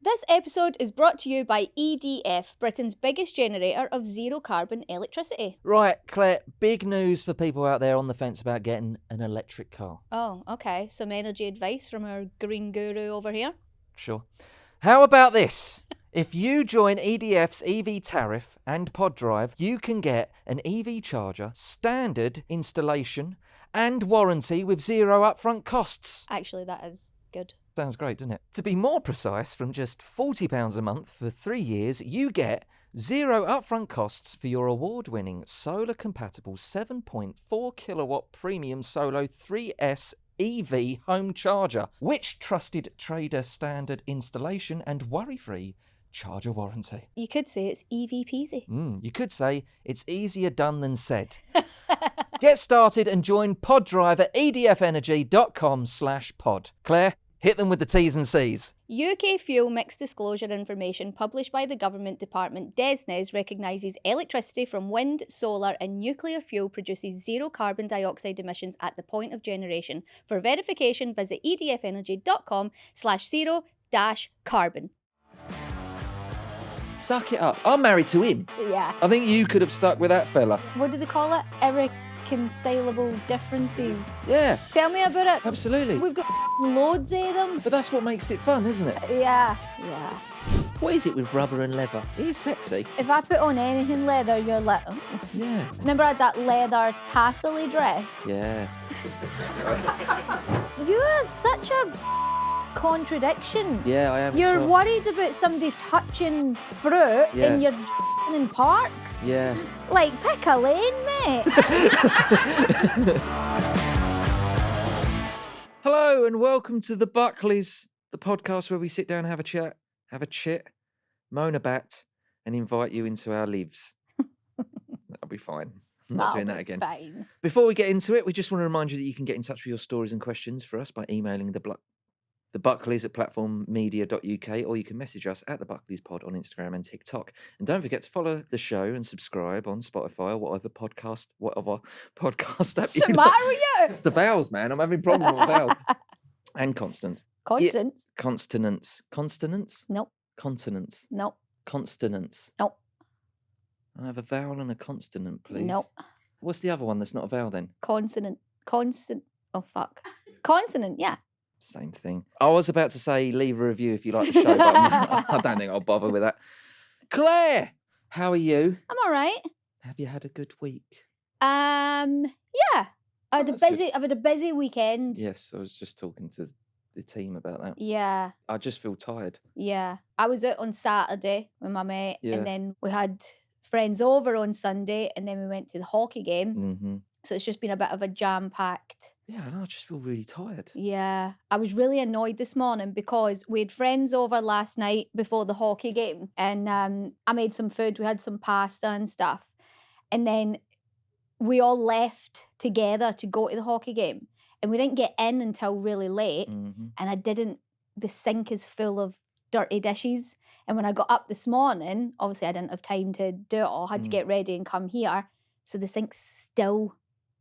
This episode is brought to you by EDF, Britain's biggest generator of zero-carbon electricity. Right, Claire, big news for people out there on the fence about getting an electric car. Oh, okay. Some energy advice from our green guru over here. Sure. How about this? If you join EDF's EV tariff and pod drive, you can get an EV charger, standard installation, and warranty with zero upfront costs. Actually, that is good. Sounds great, doesn't it? To be more precise, from just £40 a month for 3 years, you get zero upfront costs for your award-winning solar-compatible 7.4 kilowatt premium Solo 3S EV home charger, which trusted trader standard installation and worry-free charger warranty. You could say it's EV peasy. You could say it's easier done than said. Get started and join PodDrive at edfenergy.com/pod. Claire, hit them with the T's and C's. UK fuel mix disclosure information published by the Government Department DESNZ recognises electricity from wind, solar and nuclear fuel produces zero carbon dioxide emissions at the point of generation. For verification, visit edfenergy.com/0-carbon. Suck it up. I'm married to him. Yeah. I think you could have stuck with that fella. What do they call it? Irreconcilable differences. Yeah, Tell me about it. absolutely. We've got loads of them. But that's what makes it fun, isn't it? Yeah. What is it with rubber and leather? It is sexy. If I put on anything leather, you're like, oh. Yeah. Remember I had that leather tassel-y dress? Yeah. You're such a contradiction. Yeah, I am. You're sure. worried about somebody touching fruit Yeah. in your in parks. Yeah. Like, pick a lane, mate. Hello and welcome to the Buckleys, the podcast where we sit down and have a chat, have a chit, moan a bat, and invite you into our lives. That'll be fine. I'm not doing that again. Fine. Before we get into it, we just want to remind you that you can get in touch with your stories and questions for us by emailing the Buckleys at platformmedia.uk, or you can message us at the Buckleys Pod on Instagram and TikTok. And don't forget to follow the show and subscribe on Spotify or whatever podcast app What's you the matter with you? It's the vowels, man. I'm having problems with vowels. And constants. Consonants? Consonants. Consonants? Nope. Consonants. Nope. Consonants. Nope. I have a vowel and a consonant, please. Nope. What's the other one that's not a vowel then? Consonant. Oh, fuck. Consonant, yeah. Same thing. I was about to say leave a review if you like the show, but I don't think I'll bother with that. Claire, how are you? I'm all right. Have you had a good week? Yeah. I've had a busy weekend. Yes, I was just talking to the team about that. Yeah. I just feel tired. Yeah. I was out on Saturday with my mate, Yeah. and then we had friends over on Sunday, and then we went to the hockey game. Mm-hmm. So it's just been a bit of a jam-packed. Yeah, I just feel really tired. Yeah. I was really annoyed this morning because we had friends over last night before the hockey game, and I made some food. We had some pasta and stuff. And then we all left together to go to the hockey game, and we didn't get in until really late. Mm-hmm. And the sink is full of dirty dishes. And when I got up this morning, obviously I didn't have time to do it all. I had to get ready and come here. So the sink's still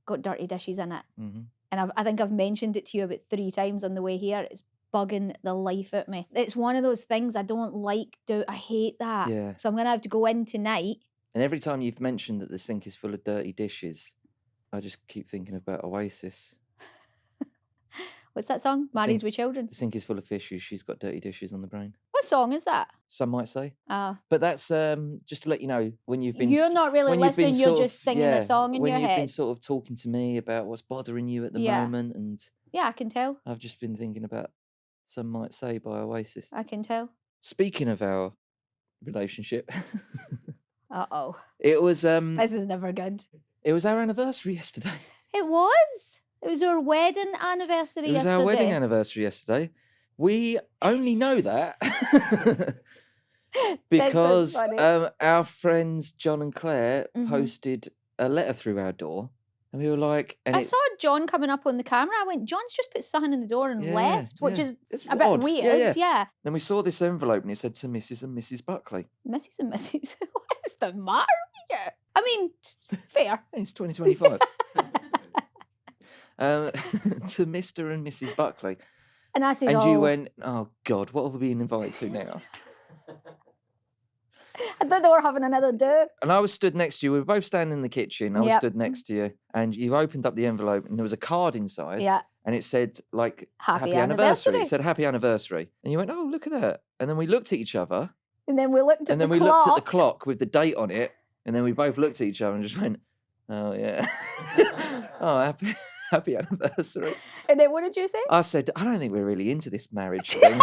got dirty dishes in it. Mm-hmm. And I think I've mentioned it to you about 3 times on the way here. It's bugging the life out of me. It's one of those things I don't like. I hate that. Yeah. So I'm going to have to go in tonight. And every time you've mentioned that the sink is full of dirty dishes, I just keep thinking about Oasis. What's that song? Married with Children. The sink is full of fishes. She's got dirty dishes on the brain. What song is that? Some might say. Oh. But that's just to let you know when you've been. You're not really when you've been listening. You're sort of- just singing yeah, a song in when your you've head. been sort of talking to me about what's bothering you at the Yeah. moment, and Yeah, I can tell. I've just been thinking about Some Might Say by Oasis. I can tell. Speaking of our relationship, Uh-oh. it was This is never good. it was our anniversary yesterday. It was. It was our wedding anniversary It was yesterday. our wedding anniversary yesterday. We only know that because funny. our friends John and Claire Mhm. posted a letter through our door, and we were like, and I it's, saw John coming up on the camera. I went, John's just put something in the door and Yeah, left, which yeah. is It's a bit odd. weird. Yeah, yeah. Yeah. Then we saw this envelope and it said to Mrs. and Mrs. Buckley. Mrs. and Mrs. What is the matter with you? I mean, fair. It's 2025. To Mr. and Mrs. Buckley. And I said, And you oh, went, oh, God, what have we been invited to now? I thought they were having another do. And I was stood next to you. We were both standing in the kitchen. I was Yep. stood next to you. And you opened up the envelope and there was a card inside. Yeah. And it said, like, Happy It anniversary. said, happy anniversary. And you went, oh, look at that. And then we looked at each other. And then we looked at And then the we clock. looked at the clock with the date on it. And then we both looked at each other and just went, oh, yeah. Oh, happy anniversary. And then what did you say? I said, I don't think we're really into this marriage thing.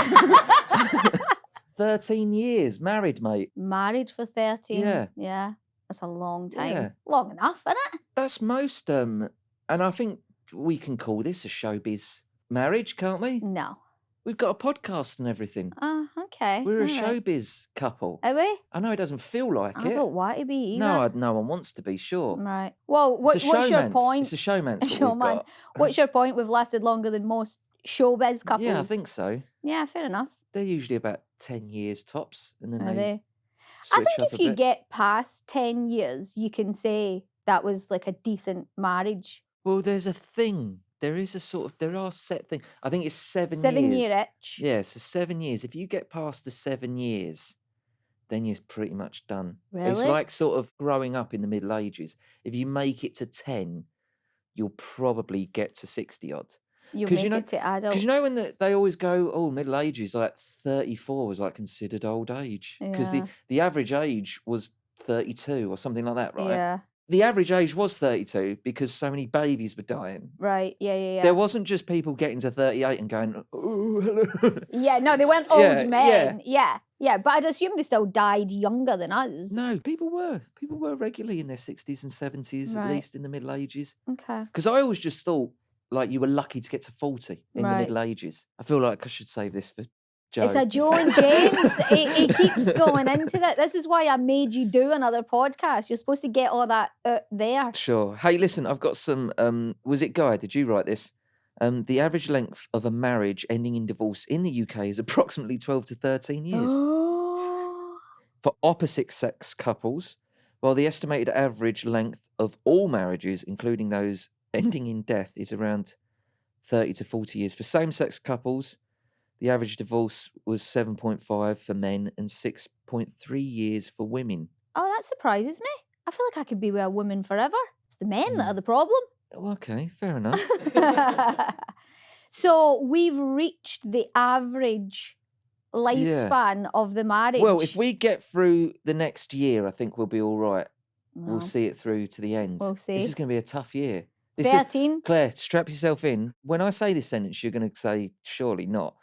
13 years married, mate. Married for 13. Yeah. Yeah. That's a long time. Yeah. Long enough, isn't it? That's most, and I think we can call this a showbiz marriage, can't we? No. We've got a podcast and everything. Okay. We're a all right. showbiz couple. Are we? I know it doesn't feel like I it. don't want to be either. No, no one wants to be, sure. Right. Well, It's a what's your showman's. point? It's a showman's. What we've Showman's. got. What's your point? We've lasted longer than most showbiz couples. Yeah, I think so. Yeah, fair enough. They're usually about 10 years tops, and then Are they they? switch I think up if a you bit. get past 10 years, you can say that was like a decent marriage. Well, there's a thing. There is a sort of, there are set things. I think it's 7 years. 7 year itch. Yeah, so 7 years. If you get past the 7 years, then you're pretty much done. It's Really? like sort of growing up in the Middle Ages. If you make it to 10, you'll probably get to 60 odd. You 'Cause make you know- it to adult. Because you know when they always go, oh, Middle Ages, like 34 was like considered old age. Because Yeah. the average age was 32 or something like that, right? Yeah. The average age was 32 because so many babies were dying. Right. Yeah. There wasn't just people getting to 38 and going, oh, hello. Yeah, no, they weren't old Yeah, men. Yeah. But I'd assume they still died younger than us. No, people were regularly in their 60s and 70s, Right. at least in the Middle Ages. Okay. Because I always just thought, like, you were lucky to get to 40 in the Right. Middle Ages. I feel like I should save this for Joe. It's a Joe and James. he keeps going into that. This is why I made you do another podcast. You're supposed to get all that out there. Sure. Hey, listen, I've got some, was it Guy? Did you write this? The average length of a marriage ending in divorce in the UK is approximately 12 to 13 years. For opposite sex couples, while the estimated average length of all marriages, including those ending in death, is around 30 to 40 years. For same-sex couples, the average divorce was 7.5 for men and 6.3 years for women. Oh, that surprises me. I feel like I could be with a woman forever. It's the men that are the problem. Oh, okay, fair enough. So we've reached the average lifespan of the marriage. Well, if we get through the next year, I think we'll be all right. Well, We'll see it through to the end. We'll This see. is going to be a tough year. This is, 13. Claire, strap yourself in. When I say this sentence, you're going to say, surely not.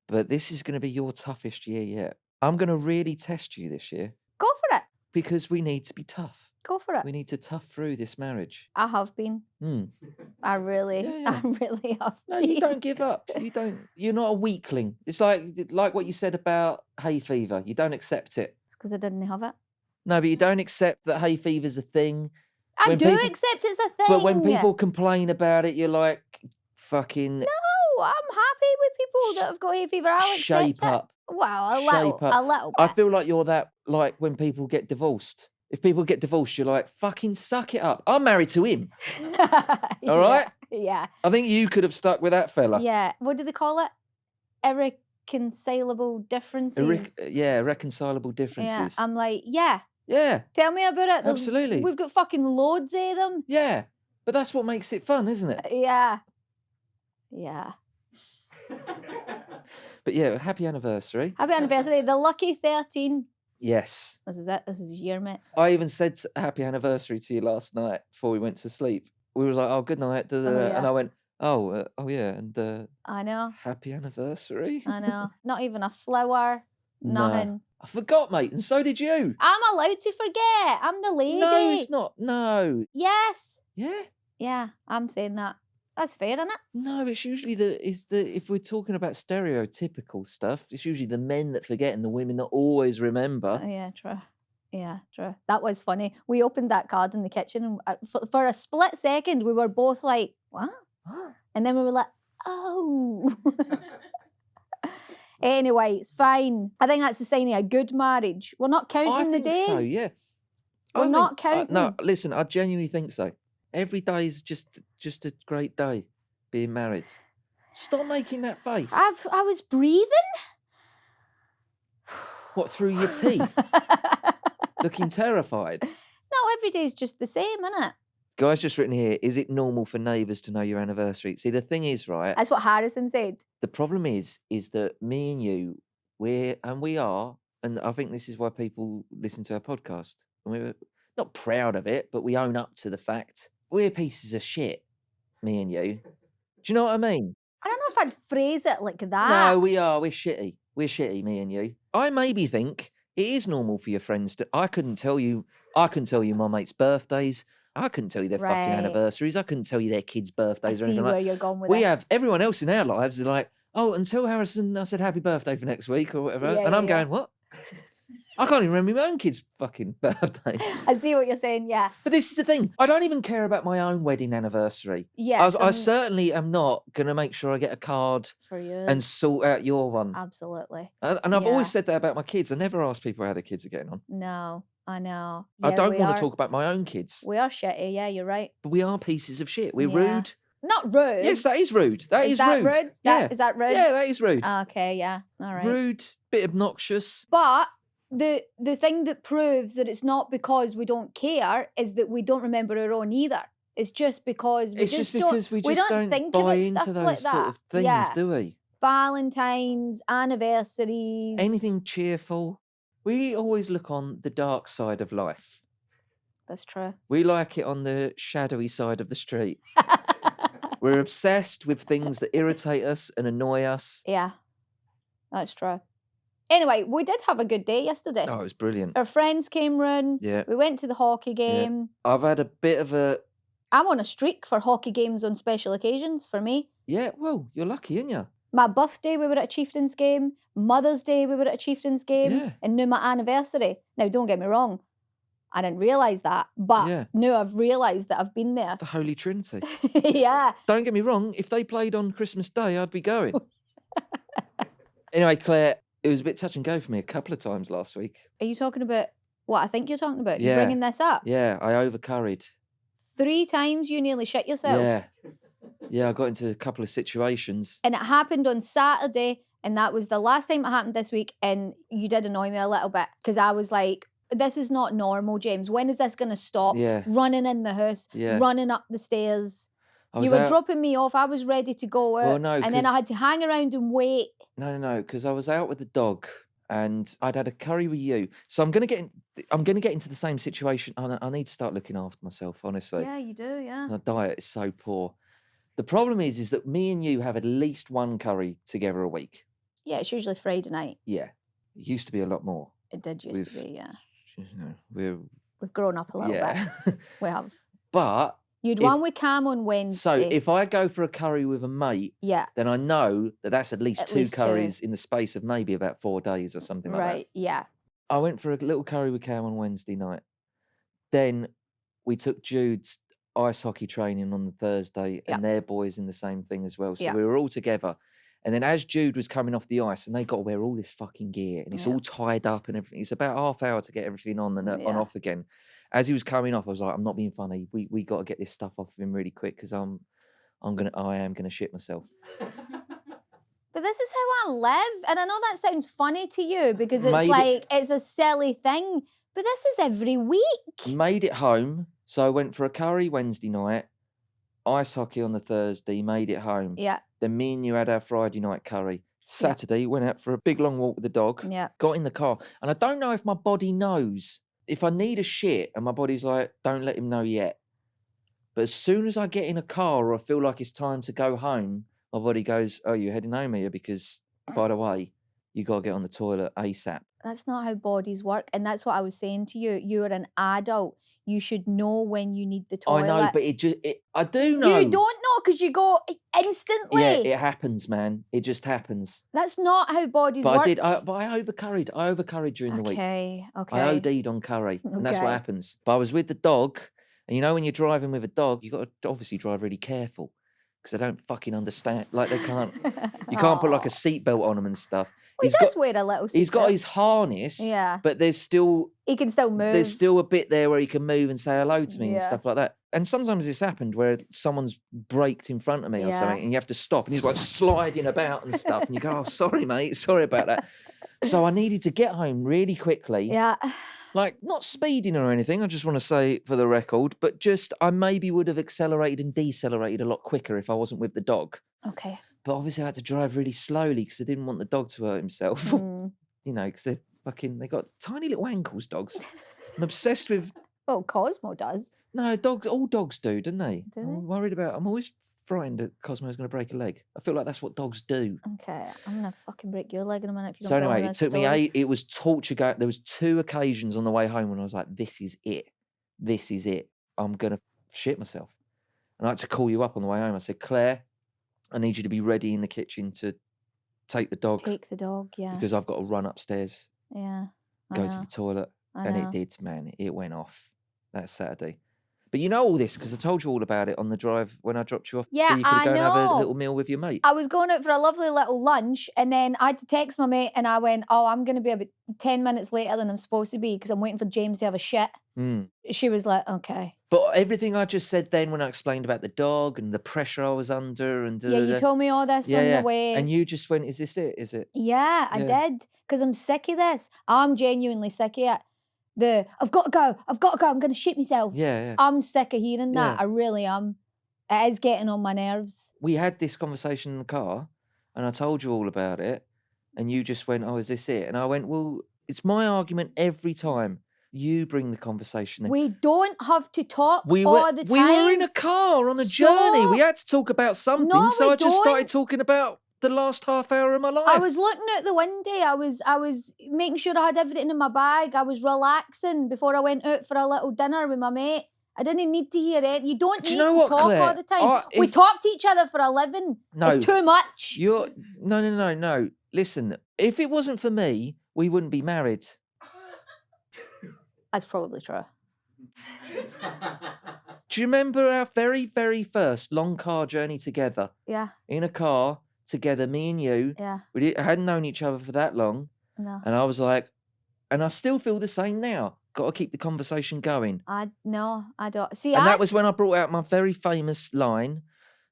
But this is going to be your toughest year yet. I'm going to really test you this year Go for it. because we need to be tough. Go for it. We need to tough through this marriage. I have been. Hmm. I really Yeah. have No, been. you don't give up. You're not a weakling. It's like what you said about hay fever. You don't accept it. It's because I didn't have it. No, but you don't accept that hay fever's a thing. I When do people- accept it's a thing. But when people complain about it, you're like, fucking No, I'm happy with people that have got hay fever. I'll accept shape it. up. Well, a Shape up. little I bit. feel like you're that, like when people get divorced. If people get divorced, you're like, fucking suck it up. I'm married to him. All right? Yeah. I think you could have stuck with that fella. Yeah. What do they call it? Irreconcilable differences. Reconcilable Yeah. differences. I'm like, yeah. Yeah, Tell me about it. Absolutely. We've got fucking loads of them. yeah. But that's what makes it fun, isn't it? Yeah. Yeah. But yeah, happy anniversary. Happy anniversary. The lucky 13. Yes. This is it. This is your year, mate. I even said happy anniversary to you last night before we went to sleep. We were like, oh, good night. da, da, da," yeah. And I went, oh yeah, and I know. happy anniversary. I know. Not even a flower. No. Nothing. I forgot, mate, and so did you. I'm allowed to forget. I'm the lady. No, it's not. No. Yes. Yeah. Yeah, I'm saying that. That's fair, isn't it? No, it's usually if we're talking about stereotypical stuff, it's usually the men that forget and the women that always remember. Yeah, true. Yeah, true. That was funny. We opened that card in the kitchen, and for a split second, we were both like, "What?" And then we were like, "Oh." Anyway, it's fine. I think that's a sign of a good marriage. We're not I counting the think days. so, yeah. We're I not think- no, counting. listen, I genuinely think so. Every day is just a great day being married. Stop making that face. I was breathing. What, through your teeth? Looking terrified. No, every day's just the same, isn't it? Guy's just written here, is it normal for neighbours to know your anniversary? See, the thing is, right? That's what Harrison said. The problem is that me and you, we are, and I think this is why people listen to our podcast. And we're not proud of it, but we own up to the fact we're pieces of shit, me and you. Do you know what I mean? I don't know if I'd phrase it like that. No, we are. We're shitty. We're shitty, me and you. I maybe think it is normal for your friends to. I couldn't tell you my mates' birthdays. I couldn't tell you their fucking Right. anniversaries. I couldn't tell you their kids' I birthdays or see anything where like. you're going with We this. have everyone else in our lives are like, oh, until Harrison, I said happy birthday for next week or whatever, Yeah, and I'm yeah, yeah. going, what? I can't even remember my own kid's fucking birthday. I see what you're saying, yeah. But this is the thing. I don't even care about my own wedding anniversary. Yeah. I certainly am not going to make sure I get a card for you. and sort out your one. Absolutely. And I've Yeah. always said that about my kids. I never ask people how their kids are getting on. No, I know. I Yeah, don't we want are- to talk about my own kids. We are shitty, yeah, you're right. But we are pieces of shit. We're Yeah. rude. Not rude. Yes, that is rude. That is that rude. Yeah. Is that rude? Yeah, that is rude. Okay, yeah. All right. Rude, bit obnoxious. But the thing that proves that it's not because we don't care is that we don't remember our own either. It's just because we It's just don't, because we we just don't think buy about into stuff those like sort that. of things, Yeah. do we? Valentine's, anniversaries. Anything cheerful. We always look on the dark side of life. That's true. We like it on the shadowy side of the street. We're obsessed with things that irritate us and annoy us. Yeah, that's true. Anyway, we did have a good day yesterday. Oh, it was brilliant. Our friends came round. Yeah. We went to the hockey game. I've had a bit of a... I'm on a streak for hockey games on special occasions for me. Yeah, well, you're lucky, aren't you? My birthday, we were at a Chieftains game. Mother's Day, we were at a Chieftains game. Yeah. And now my anniversary. Now, don't get me wrong. I didn't realise that. But Yeah. now I've realised that I've been there. The Holy Trinity. Yeah. Don't get me wrong, if they played on Christmas Day, I'd be going. Anyway, Claire, it was a bit touch and go for me a couple of times last week. Are you talking about what I think you're talking about? Yeah. You're bringing this up? Yeah, I over-curried. 3 times you nearly shit yourself. Yeah. Yeah, I got into a couple of situations. And it happened on Saturday, and that was the last time it happened this week, and you did annoy me a little bit, because I was like, this is not normal, James. When is this going to stop? Yeah. Running in the house, Yeah. running up the stairs. I was You were out- dropping me off. I was ready to go out. Well, no, and then I 'cause- had to hang around and wait. No, because I was out with the dog and I'd had a curry with you. So I'm gonna get into the same situation. I need to start looking after myself, honestly. Yeah, you do, yeah. My diet is so poor. The problem is that me and you have at least one curry together a week. Yeah, it's usually Friday night. Yeah. It used to be a lot more. It did used to We've- be, yeah. You know, we're We've grown up a little yeah. bit. We have. But You'd if- one with Cam on so Wednesday. if I go for a curry with a mate, yeah, then I know that that's at least At two least two. curries in the space of maybe about 4 days or something like that. right, yeah. I went for a little curry with Cam on Wednesday night. Then we took Jude's ice hockey training on the Thursday, Yeah. and their boys in the same thing as well. So Yeah. we were all together. And then as Jude was coming off the ice, and they got to wear all this fucking gear, and it's Yeah. all tied up and everything. It's about half hour to get everything on and on Yeah. off again. As he was coming off, I was like, I'm not being funny. We got to get this stuff off of him really quick because I am gonna shit myself. But this is how I live. And I know that sounds funny to you because it's Made it- like, it's a silly thing. But this is every week. Made it home. So I went for a curry Wednesday night, ice hockey on the Thursday, made it home. Yeah, Then me and you had our Friday night curry. Saturday, went out for a big long walk with the dog, yeah. got in the car. And I don't know if my body knows. If I need a shit and my body's like, don't let him know yet. But as soon as I get in a car or I feel like it's time to go home, my body goes, oh, you're heading home here because, by the way, you got to get on the toilet ASAP. That's not how bodies work. And that's what I was saying to you. You're an adult. You should know when you need the toilet. I know, but I do know. You don't know because you go instantly. Yeah, it happens, man. It just happens. That's not how bodies But work. I over-curried. I over-curried during the week. Okay. I OD'd on curry, and that's what Okay. happens. But I was with the dog, and you know when you're driving with a dog, you got to obviously drive really careful because they don't fucking understand. Like they can't, you can't put like a Aw. seatbelt on them and stuff. Well, he does wear a little He's got seatbelt. his harness, Yeah. but there's still He can still move. a bit there where he can move and say hello to me and Yeah. stuff like that. and sometimes this happened where someone's braked in front of me or Yeah. something, and you have to stop, and he's like sliding about and stuff, and you go, "Oh, sorry, mate, sorry about that." So I needed to get home really quickly. Yeah. Like, not speeding or anything, I just want to say for the record, but just I maybe would have accelerated and decelerated a lot quicker if I wasn't with the dog. Okay. But obviously I had to drive really slowly because I didn't want the dog to hurt himself. Mm. You know, because they got tiny little ankles, dogs. I'm obsessed with, Well, Cosmo does. no, dogs, all dogs do, don't they? Do they? I'm always frightened that Cosmo's going to break a leg. I feel like that's what dogs do. Okay, I'm gonna fucking break your leg in a minute if you So don't go on anyway, it this took story. me it was torture going. There was 2 occasions on the way home when I was like, this is it. This is it. I'm going to shit myself. And I had to call you up on the way home. I said, Claire, I need you to be ready in the kitchen to take the dog Take the dog, yeah. because I've got to run upstairs, Yeah. go to the toilet. I And know. it did, man. It went off that Saturday. But you know all this because I told you all about it on the drive when I dropped you off. Yeah, so you could I go and have a know. little meal with your mate. I was going out for a lovely little lunch, and then I had to text my mate, and I went, "Oh, I'm going to be about 10 minutes later than I'm supposed to be because I'm waiting for James to have a shit." Mm. She was like, "Okay." But everything I just said then when I explained about the dog and the pressure I was under and Yeah, you told me all this on the way. and you just went, "Is this it? Is it?" Yeah, I Yeah. did because I'm sick of this. I'm genuinely sick of it. I've got to go, I'm going to shit myself. Yeah. I'm sick of hearing that. Yeah. I really am. It is getting on my nerves. We had this conversation in the car and I told you all about it and you just went, "Oh, is this it?" And I went, "Well, it's my argument every time. You bring the conversation in." We don't have to talk We all were the time. we were in a car on a journey. We So- had to talk about something. No, so we I just started don't. talking about the last half hour of my life. I was looking out the window. I was making sure I had everything in my bag. I was relaxing before I went out for a little dinner with my mate. I didn't need to hear it. You don't Do need you know to what, talk all Claire? the time. We If- talk to each other for a living. No. It's too much. No. Listen, if it wasn't for me, we wouldn't be married. That's probably true. Do you remember our very, very first long car journey together? Yeah, In a car together, me and you. yeah, Hadn't known each other for that long. no. And I was like, and I still feel the same now. Got to keep the conversation going. No, I don't. See, And that was when I brought out my very famous line,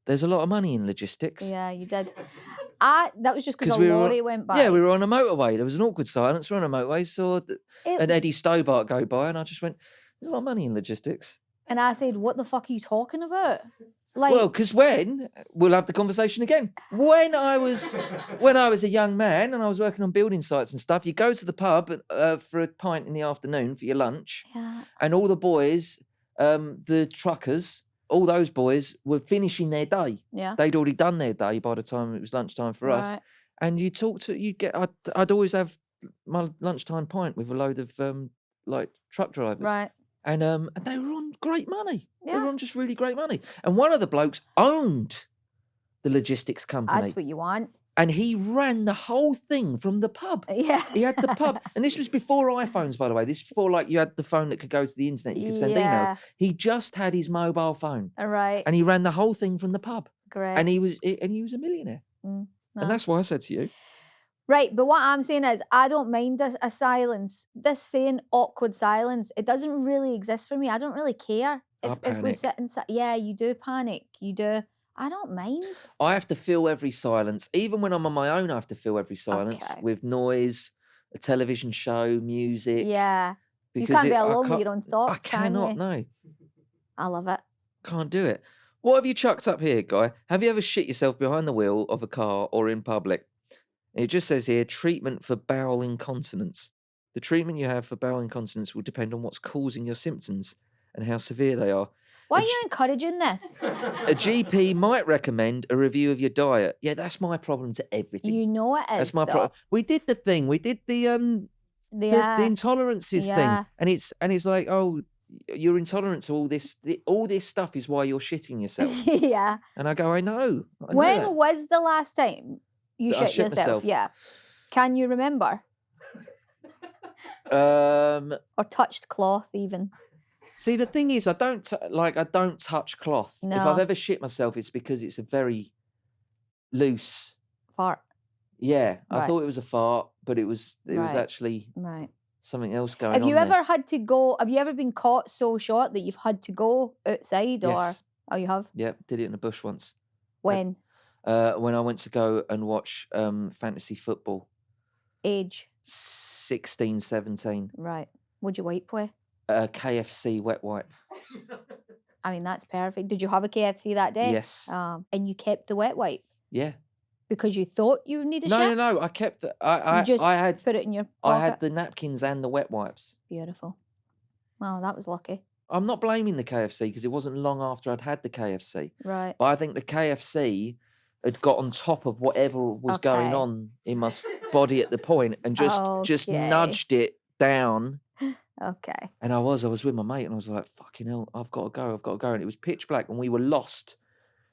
"There's a lot of money in logistics." Yeah, you did. That was just because a we were on- lorry went by. Yeah, we were on a motorway. There was an awkward silence. We're on a motorway. Saw an Eddie Stobart go by, and I just went, "There's a lot of money in logistics." And I said, "What the fuck are you talking about?" Like, Well, because we'll have the conversation again. When I was a young man and I was working on building sites and stuff, you go to the pub for a pint in the afternoon for your lunch, yeah, and all the boys, the truckers, all those boys were finishing their day. yeah. They'd already done their day by the time it was lunchtime for us. Right. And I'd always have my lunchtime pint with a load of like truck drivers. Right. And they were on great money. They Yeah. were on just really great money. And one of the blokes owned the logistics company. That's what you want. And he ran the whole thing from the pub. Yeah. He had the pub. And this was before iPhones, by the way. This was before like you had the phone that could go to the internet. You could send Yeah. emails. He just had his mobile phone. All right. And he ran the whole thing from the pub. Great. And he was a millionaire. No. And that's why I said to you. Right, but what I'm saying is, I don't mind a silence. This saying awkward silence, it doesn't really exist for me. I don't really care if we panic. sit and yeah, you do panic. You do. I don't mind. I have to feel every silence. Even when I'm on my own, I have to feel every silence Okay. with noise, a television show, music. Yeah. You because can't be I alone with can't- your own thoughts, I can cannot, you? no. I love it. Can't do it. What have you chucked up here, Guy? Have you ever shit yourself behind the wheel of a car or in public? It just says here, treatment for bowel incontinence. The treatment you have for bowel incontinence will depend on what's causing your symptoms and how severe they are. Why A are you encouraging this? A GP might recommend a review of your diet. Yeah, that's my problem to everything. You know it is. That's my though. problem. We did the thing. We did the Yeah. intolerances Yeah. thing, and it's like, oh, you're intolerant to all this. All this stuff is why you're shitting yourself. Yeah. And I go, I know. I know When that. was the last time you That I shit shit yourself? myself? Yeah. Can you remember? Or touched cloth even? See, the thing is, I don't touch cloth. If I've No. ever shit myself, it's because it's a very loose. Fart. Yeah, I Right. thought it was a fart, but it was Right. actually Right. something else going Have on you there. ever had to go? Have you ever been caught so short that you've had to go outside, or Yes. you have? Yep, did it in the bush once. When? When I went to go and watch fantasy football. Age? 16, 17. Right. What'd you wipe with? KFC wet wipe. I mean, that's perfect. Did you have a KFC that day? Yes. And you kept the wet wipe Yeah. because you thought you needed a No, shit? no. I kept the. You just I had. put it in your pocket? I had the napkins and the wet wipes. Beautiful. Well, that was lucky. I'm not blaming the KFC because it wasn't long after I'd had the KFC. Right. But I think the KFC had got on top of whatever was going Okay. on in my body at the point and just Okay. nudged it down. Okay. And I was with my mate and I was like, fucking hell, I've got to go. And it was pitch black and we were lost.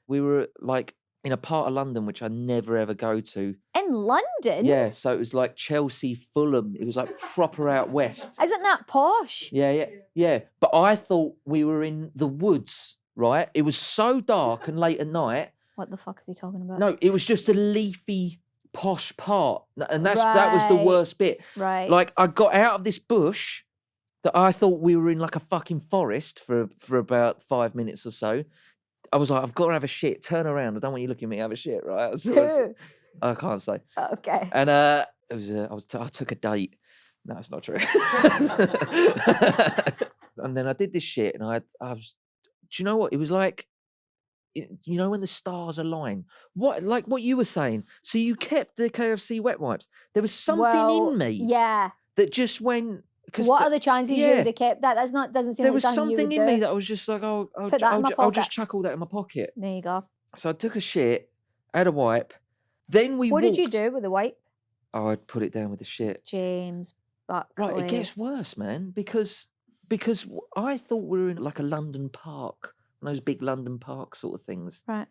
We were like in a part of London which I never ever go to. In London? Yeah, so it was like Chelsea, Fulham. It was like proper out west. Isn't that posh? Yeah. But I thought we were in the woods, right? It was so dark and late at night. What the fuck is he talking about? No, it was just a leafy, posh part. And that was the worst bit. Right. Like, I got out of this bush that I thought we were in like a fucking forest for about 5 minutes or so. I was like, I've got to have a shit. Turn around. I don't want you looking at me have a shit, right? Who? I can't say. Okay. And it was I took a date. No, it's not true. And then I did this shit, and I was. Do you know what? It was like, you know, when the stars align. Like what you were saying. So you kept the KFC wet wipes. There was something in me. Yeah. That just went. What are the chances you would have kept that? Doesn't seem there like was something in me me that I was just like, I'll just chuck all that in my pocket. There you go. So I took a shit, had a wipe. Then we What walked. did you do with the wipe? Oh, I'd put it down with the shit. James Buckley. Right, it gets worse, man, because I thought we were in like a London park, one of those big London park sort of things. Right.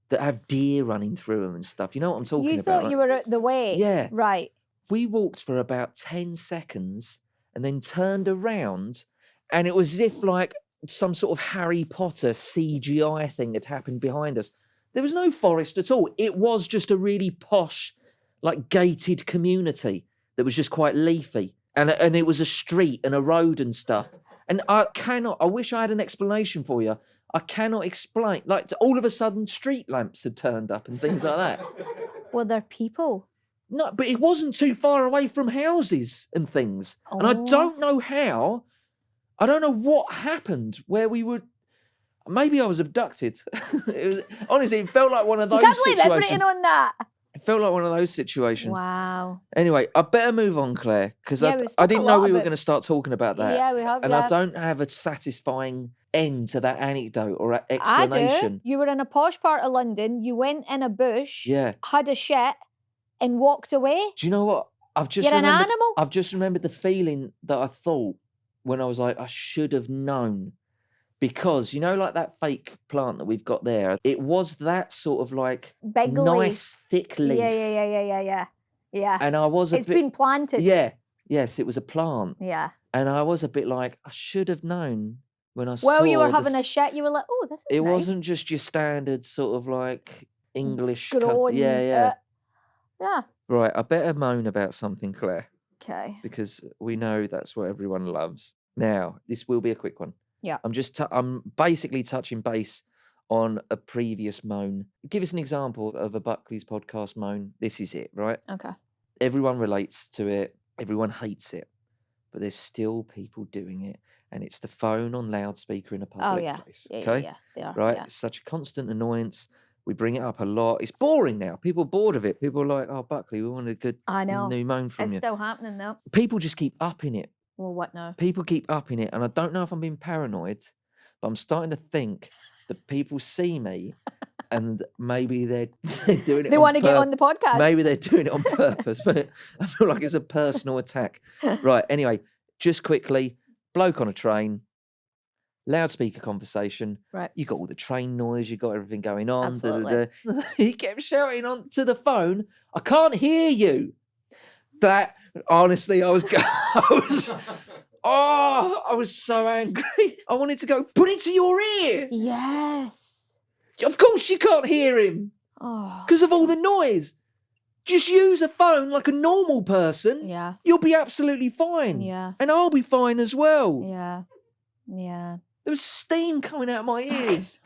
That have deer running through them and stuff. You know what I'm talking about? You thought you were at the way. Yeah. Right. We walked for about 10 seconds and then turned around, and it was as if like some sort of Harry Potter CGI thing had happened behind us. There was no forest at all. It was just a really posh, like gated community that was just quite leafy. And it was a street and a road and stuff. And I wish I had an explanation for you. I cannot explain. Like, all of a sudden, street lamps had turned up and things like that. Well, they're people. No, but it wasn't too far away from houses and things. Oh. And I don't know how. I don't know what happened where we were. Maybe I was abducted. Honestly, it felt like one of those You can't believe situations. everything on that. It felt like one of those situations. Wow. Anyway, I better move on, Claire, because Yeah, I didn't know we were going to start talking about that. Yeah, we have. And yeah. I don't have a satisfying end to that anecdote or I explanation. do. You were in a posh part of London. You went in a bush. Yeah. Had a shit and walked away. Do you know what? You're an animal. I've just remembered the feeling that I thought when I was like, I should have known. Because, you know, like that fake plant that we've got there, it was that sort of like Big nice, thick leaf. Yeah. And I was It's been planted. Yeah. Yes, it was a plant. Yeah. And I was a bit like, I should have known when I saw. Well, you were having a shit. You were like, oh, this is It nice. wasn't just your standard sort of like English. Grown. Yeah. Yeah. Right, I better moan about something, Claire. Okay. Because we know that's what everyone loves. Now, this will be a quick one. Yeah. I'm basically touching base on a previous moan. Give us an example of a Buckleys podcast moan. This is it, right? Okay. Everyone relates to it. Everyone hates it. But there's still people doing it. And it's the phone on loudspeaker in a public place. Okay? Yeah, they are. Right? Yeah. It's such a constant annoyance. We bring it up a lot. It's boring now. People are bored of it. People are like, oh, Buckley, we want a good new moan from It's you. still happening though. People just keep upping it. Well, what now? People keep upping it. And I don't know if I'm being paranoid, but I'm starting to think that people see me and maybe they're doing it They want to get on the podcast. Maybe they're doing it on purpose, but I feel like it's a personal attack. Right. Anyway, just quickly, bloke on a train, loudspeaker conversation. Right. You got all the train noise. You got everything going on. Absolutely. He kept shouting onto the phone, I can't hear you. That, honestly, I was so angry. I wanted to go, put it to your ear. Yes. Of course you can't hear him Oh. because of all the noise. Just use a phone like a normal person. Yeah. You'll be absolutely fine. Yeah. And I'll be fine as well. Yeah. Yeah. There was steam coming out of my ears.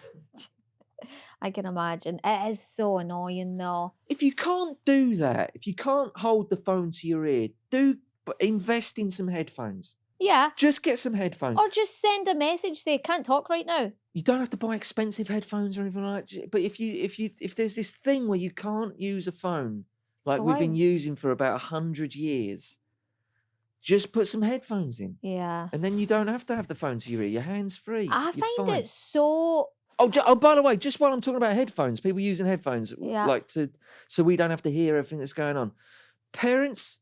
I can imagine. It is so annoying though. If you can't do that, if you can't hold the phone to your ear, invest in some headphones. Yeah. Just get some headphones. Or just send a message, say, can't talk right now. You don't have to buy expensive headphones or anything like that. But if there's this thing where you can't use a phone like we've been using for about 100 years, just put some headphones in. Yeah. And then you don't have to have the phone to your ear. Your hands free. I find it so. Oh, by the way, just while I'm talking about headphones, people using headphones, so we don't have to hear everything that's going on. Parents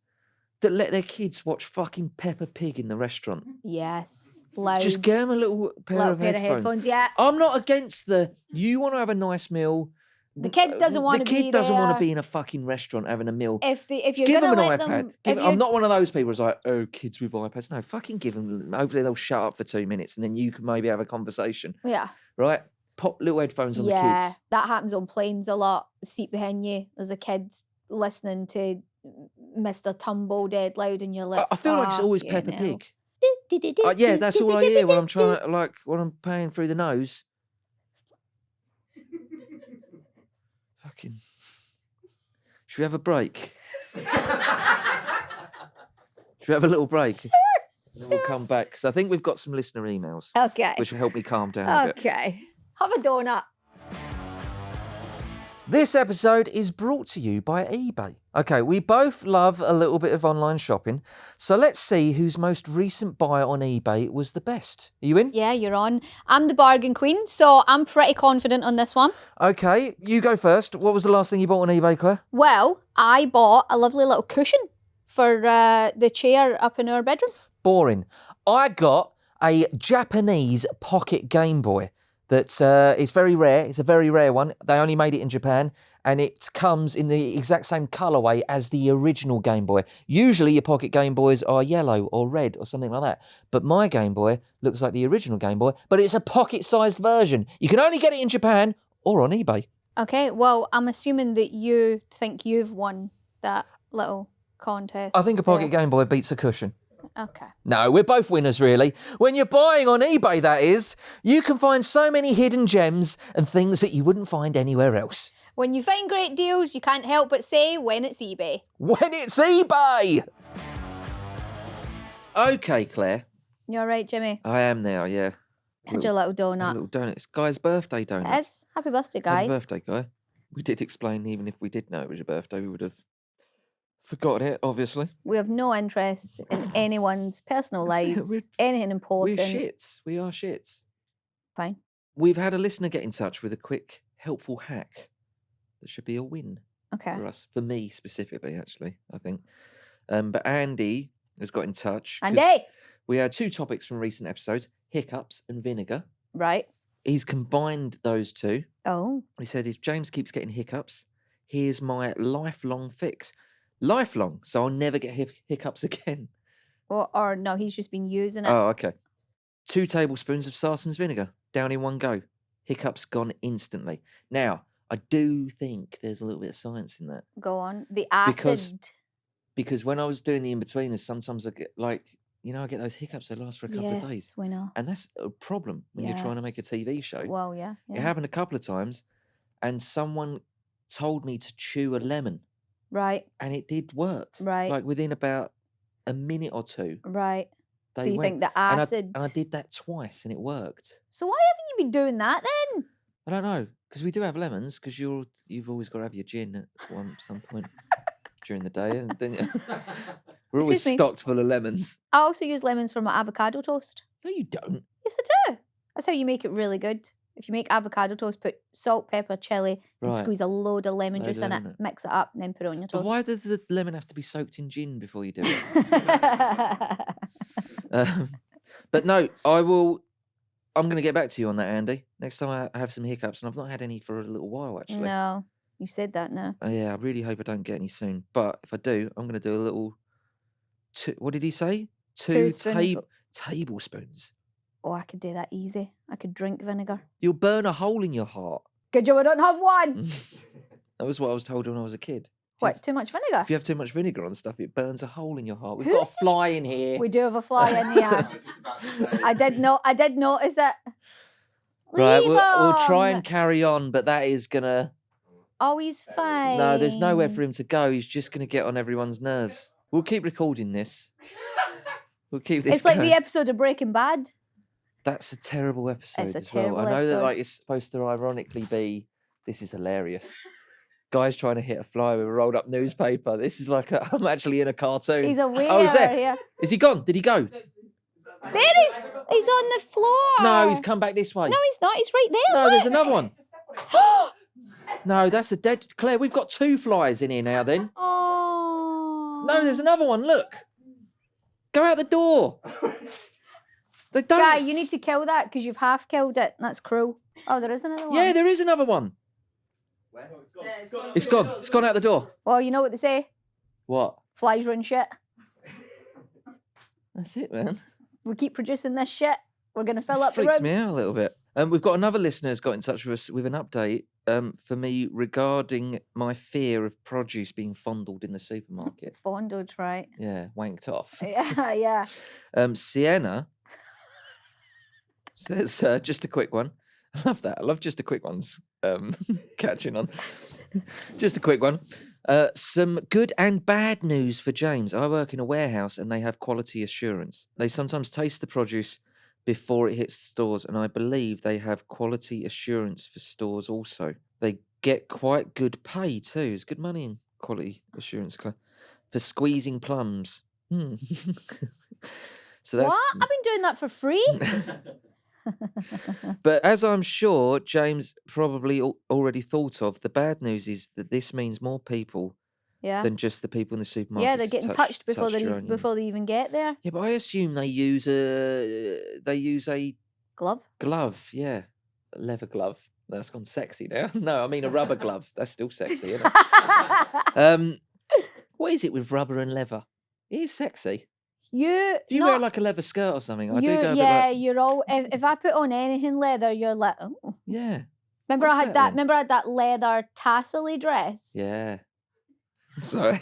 that let their kids watch fucking Peppa Pig in the restaurant. Yes, loud. Just get them a little pair of headphones. Yeah. I'm not against you want to have a nice meal. The kid doesn't want to be there. The kid doesn't want to be in a fucking restaurant having a meal. If you're give them gonna an let iPad. them, I'm not one of those people who's like, oh, kids with iPads. No, fucking give them. Hopefully they'll shut up for 2 minutes and then you can maybe have a conversation. Yeah. Right? Pop little headphones on the kids. Yeah, that happens on planes a lot. The seat behind you, there's a kid listening to Mr. Tumble dead loud, and you're like, I feel like it's always Peppa Pig. Yeah, Yeah, that's all I hear when I'm trying to, when I'm paying through the nose. Fucking. Should we have a break? Should we have a little break? Sure. And we'll come back because I think we've got some listener emails. Okay. Which will help me calm down a bit. Okay. Have a donut. This episode is brought to you by eBay. Okay, we both love a little bit of online shopping, so let's see whose most recent buy on eBay was the best. Are you in? Yeah, you're on. I'm the bargain queen, so I'm pretty confident on this one. Okay, you go first. What was the last thing you bought on eBay, Claire? Well, I bought a lovely little cushion for the chair up in our bedroom. Boring. I got a Japanese pocket Game Boy that is very rare. It's a very rare one. They only made it in Japan, and it comes in the exact same colourway as the original Game Boy. Usually your pocket Game Boys are yellow or red or something like that. But my Game Boy looks like the original Game Boy, but it's a pocket-sized version. You can only get it in Japan or on eBay. Okay, well, I'm assuming that you think you've won that little contest. I think a pocket Game Boy beats a cushion. Okay. No, we're both winners, really. When you're buying on eBay, that is, you can find so many hidden gems and things that you wouldn't find anywhere else. When you find great deals, you can't help but say, when it's eBay. When it's eBay! Okay, Claire. You all right, Jimmy? I am now, yeah. Had your little donut. A little donut. It's Guy's birthday donut. It is. Happy birthday, Guy. Happy birthday, Guy. We did explain, even if we did know it was your birthday, we would have forgotten it, obviously. We have no interest in anyone's personal lives, anything important. We're shits. We are shits. Fine. We've had a listener get in touch with a quick, helpful hack that should be a win for us. For me, specifically, actually, I think. But Andy has got in touch. Andy! We had 2 topics from recent episodes, hiccups and vinegar. Right. He's combined those 2. Oh. He said, if James keeps getting hiccups, here's my lifelong fix. Lifelong, so I'll never get hiccups again. Or no, he's just been using it. Oh, okay. 2 tablespoons of Sarson's vinegar, down in one go. Hiccups gone instantly. Now, I do think there's a little bit of science in that. Go on. The acid. Because when I was doing the in-betweeners, sometimes I get I get those hiccups that last for a couple of days. Yes, we know. And that's a problem when you're trying to make a TV show. Well, yeah. It happened a couple of times, and someone told me to chew a lemon. Right. And it did work. Right. Like within about a minute or 2. Right. So you think the acid... And I did that twice and it worked. So why haven't you been doing that then? I don't know. Because we do have lemons, because you've always got to have your gin at some point during the day. And then we're always stocked full of lemons. I also use lemons for my avocado toast. No, you don't. Yes, I do. That's how you make it really good. If you make avocado toast, put salt, pepper, chilli, and squeeze a load of lemon juice in it, mix it up, and then put it on your toast. But why does the lemon have to be soaked in gin before you do it? But no, I'm going to get back to you on that, Andy. Next time I have some hiccups, and I've not had any for a little while, actually. No, you said that now. Yeah, I really hope I don't get any soon. But if I do, I'm going to do a little... what did he say? 2 tablespoons. Oh, I could do that easy. I could drink vinegar. You'll burn a hole in your heart. Good job I don't have one. That was what I was told when I was a kid. What, too much vinegar? If you have too much vinegar on stuff, it burns a hole in your heart. We've Who got a fly in here. We do have a fly in here. I did notice it. Right, Leave we'll try him. and carry on, but that is gonna. Oh, he's fine. No, there's nowhere for him to go. He's just gonna get on everyone's nerves. We'll keep recording this. We'll keep this. It's like going. the episode of Breaking Bad. That's a terrible episode It's a as well. terrible I know episode. that like it's supposed to ironically be. This is hilarious. Guys trying to hit a fly with a rolled up newspaper. This is like I'm actually in a cartoon. He's away. Oh, he's there. Here. Is he gone? Did he go? There he is. He's on the floor. No, he's come back this way. No, he's not. He's right there. No, look. there's another one. No, that's a dead. Claire, we've got 2 flies in here now. Then. Oh. No, there's another one. Look. Go out the door. They don't. Guy, you need to kill that because you've half killed it. That's cruel. Oh, there is another one. Yeah, there is another one. It's gone. It's gone out the door. Well, you know what they say? What? Flies run shit. That's it, man. We keep producing this shit. We're going to fill up the Freaks room. me out a little bit. We've got another listener who's got in touch with us with an update for me regarding my fear of produce being fondled in the supermarket. Fondled, right? Yeah, wanked off. Yeah, yeah. Sienna says, just a quick one. I love that. I love just a quick ones catching on. Just a quick one. Some good and bad news for James. I work in a warehouse and they have quality assurance. They sometimes taste the produce before it hits stores, and I believe they have quality assurance for stores also. They get quite good pay too. It's good money in quality assurance for squeezing plums. So that's What? I've been doing that for free. But as I'm sure James probably already thought of, the bad news is that this means more people Yeah. than just the people in the supermarket. Yeah, they're getting touched before they even get there. Yeah, but I assume they use a Glove. glove. Yeah, a leather glove. That's gone sexy now. No, I mean a rubber glove. That's still sexy, isn't it? What is it with rubber and leather? It is sexy. If you wear like a leather skirt or something, I do go a bit like, you're all. If I put on anything leather, you're like, oh. yeah. Remember, What's I had that then? Remember, I had that leather tassel-y dress. Yeah. Sorry.